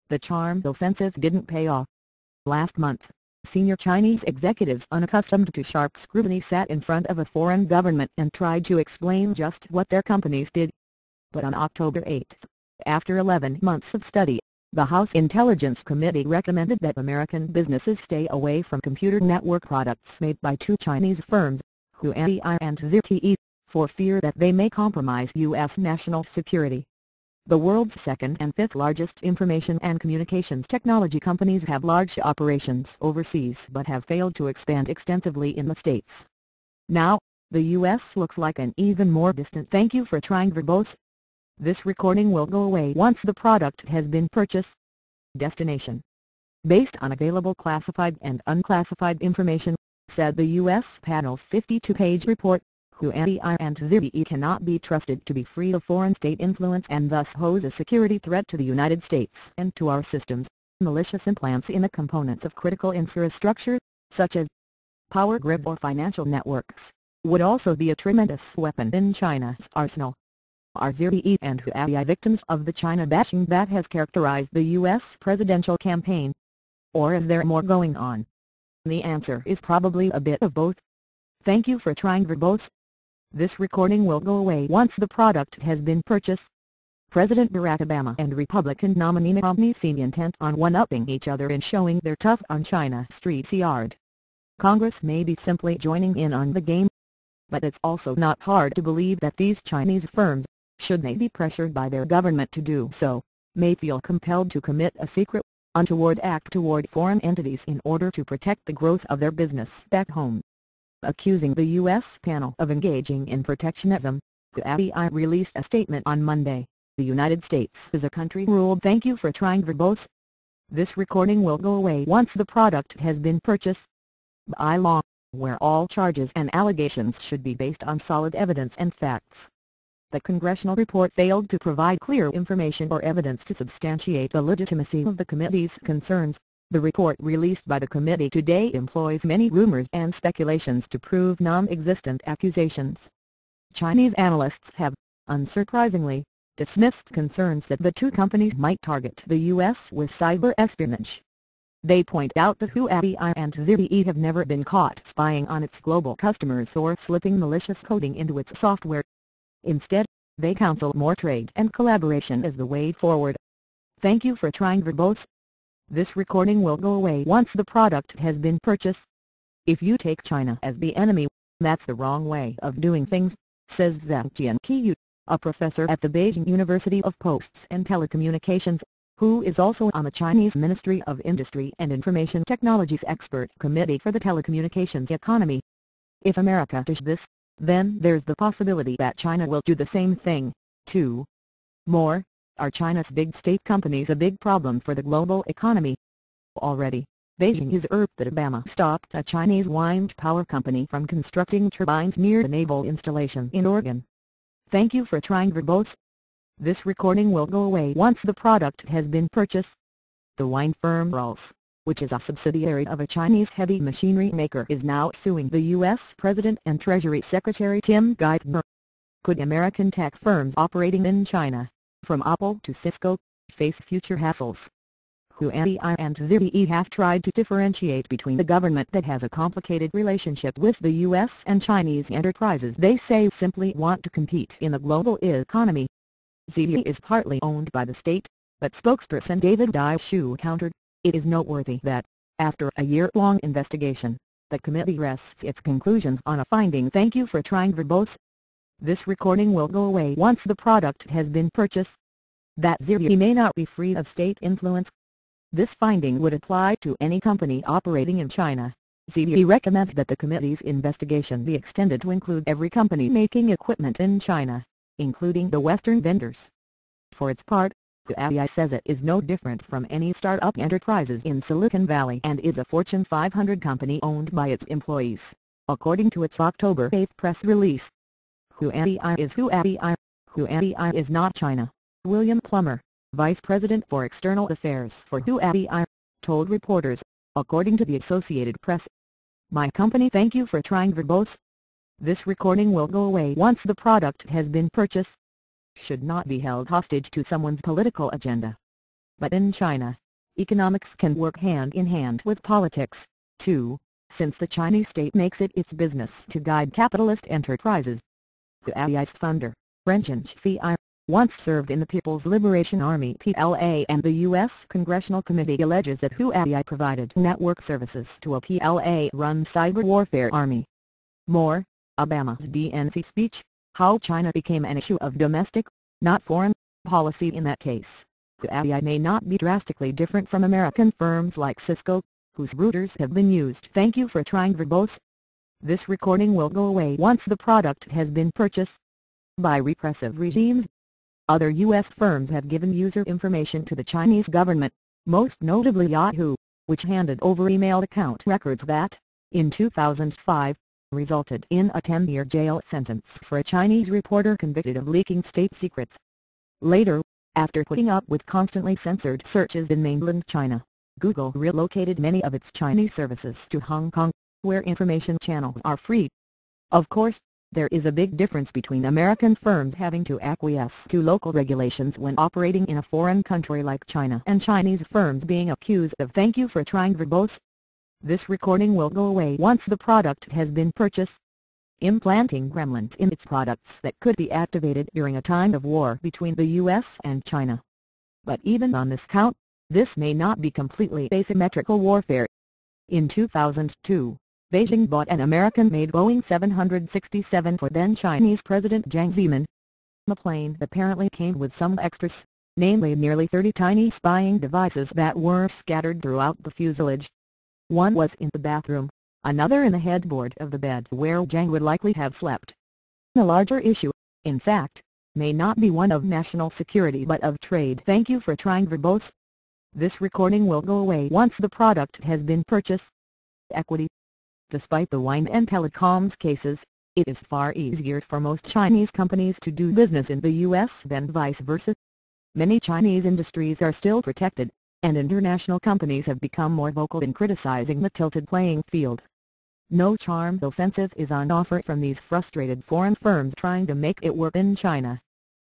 the charmed offensive didn't pay off. Last month, senior Chinese executives unaccustomed to sharp scrutiny sat in front of a foreign government and tried to explain just what their companies did. But on October 8, after 11 months of study, the House Intelligence Committee recommended that American businesses stay away from computer network products made by two Chinese firms, Huawei and ZTE, for fear that they may compromise U.S. national security. The world's second and fifth largest information and communications technology companies have large operations overseas but have failed to expand extensively in the States. Now, the U.S. looks like an even more distant thank you for trying verbose. This recording will go away once the product has been purchased. Destination: based on available classified and unclassified information, said the U.S. panel's 52-page report, Huawei and ZTE cannot be trusted to be free of foreign state influence and thus pose a security threat to the United States and to our systems. Malicious implants in the components of critical infrastructure, such as power grid or financial networks, would also be a tremendous weapon in China's arsenal. Are ZTE and Huawei victims of the China bashing that has characterized the U.S. presidential campaign? Or is there more going on? The answer is probably a bit of both. Thank you for trying verbose. This recording will go away once the product has been purchased. President Barack Obama and Republican nominee Mitt Romney seem intent on one-upping each other and showing their tough on China street yard. Congress may be simply joining in on the game. But it's also not hard to believe that these Chinese firms, should they be pressured by their government to do so, may feel compelled to commit a secret, untoward act toward foreign entities in order to protect the growth of their business back home. Accusing the U.S. panel of engaging in protectionism, Huawei released a statement on Monday. The United States is a country ruled. Thank you for trying verbose. This recording will go away once the product has been purchased. By law, where all charges and allegations should be based on solid evidence and facts. The congressional report failed to provide clear information or evidence to substantiate the legitimacy of the committee's concerns. The report released by the committee today employs many rumors and speculations to prove non-existent accusations. Chinese analysts have, unsurprisingly, dismissed concerns that the two companies might target the U.S. with cyber espionage. They point out that Huawei and ZTE have never been caught spying on its global customers or slipping malicious coding into its software. Instead, they counsel more trade and collaboration as the way forward. Thank you for trying verbose. This recording will go away once the product has been purchased. If you take China as the enemy, that's the wrong way of doing things, says Zhang Jianqiu, a professor at the Beijing University of Posts and Telecommunications, who is also on the Chinese Ministry of Industry and Information Technology's expert committee for the telecommunications economy. If America does this, then there's the possibility that China will do the same thing, too. More, are China's big state companies a big problem for the global economy? Already, Beijing has urged that Obama stopped a Chinese wind power company from constructing turbines near the naval installation in Oregon. Thank you for trying verbose. This recording will go away once the product has been purchased. The wind firm Rolls, which is a subsidiary of a Chinese heavy machinery maker, is now suing the U.S. President and Treasury Secretary Tim Geithner. Could American tech firms operating in China, from Apple to Cisco, face future hassles? Huawei and ZTE have tried to differentiate between the government that has a complicated relationship with the U.S. and Chinese enterprises they say simply want to compete in the global economy. ZTE is partly owned by the state, but spokesperson David Daishu countered, it is noteworthy that, after a year-long investigation, the committee rests its conclusions on a finding. Thank you for trying verbose. This recording will go away once the product has been purchased. That ZTE may not be free of state influence. This finding would apply to any company operating in China. ZTE recommends that the committee's investigation be extended to include every company making equipment in China, including the Western vendors. For its part, Huawei says it is no different from any startup enterprises in Silicon Valley and is a Fortune 500 company owned by its employees, according to its October 8 press release. Huawei is Huawei. Huawei is not China, William Plummer, Vice President for External Affairs for Huawei, told reporters, according to the Associated Press. My company. Thank you for trying verbose. This recording will go away once the product has been purchased. Should not be held hostage to someone's political agenda. But in China, economics can work hand in hand with politics, too, since the Chinese state makes it its business to guide capitalist enterprises. Huawei's founder, Ren Zhengfei, once served in the People's Liberation Army (PLA), and the U.S. Congressional Committee alleges that Huawei provided network services to a PLA-run cyber warfare army. More, Obama's DNC speech, how China became an issue of domestic, not foreign, policy in that case. Huawei may not be drastically different from American firms like Cisco, whose routers have been used. Thank you for trying verbose. This recording will go away once the product has been purchased by repressive regimes. Other U.S. firms have given user information to the Chinese government, most notably Yahoo, which handed over email account records that, in 2005, resulted in a 10-year jail sentence for a Chinese reporter convicted of leaking state secrets. Later, after putting up with constantly censored searches in mainland China, Google relocated many of its Chinese services to Hong Kong, where information channels are free. Of course, there is a big difference between American firms having to acquiesce to local regulations when operating in a foreign country like China and Chinese firms being accused of "thank you for trying verbose." This recording will go away once the product has been purchased. Implanting gremlins in its products that could be activated during a time of war between the U.S. and China. But even on this count, this may not be completely asymmetrical warfare. In 2002, Beijing bought an American-made Boeing 767 for then-Chinese President Jiang Zemin. The plane apparently came with some extras, namely nearly 30 tiny spying devices that were scattered throughout the fuselage. One was in the bathroom, another in the headboard of the bed where Jiang would likely have slept. The larger issue, in fact, may not be one of national security but of trade. Thank you for trying verbose. This recording will go away once the product has been purchased. Equity. Despite the wine and telecoms cases, it is far easier for most Chinese companies to do business in the U.S. than vice versa. Many Chinese industries are still protected, and international companies have become more vocal in criticizing the tilted playing field. No charm offensive is on offer from these frustrated foreign firms trying to make it work in China.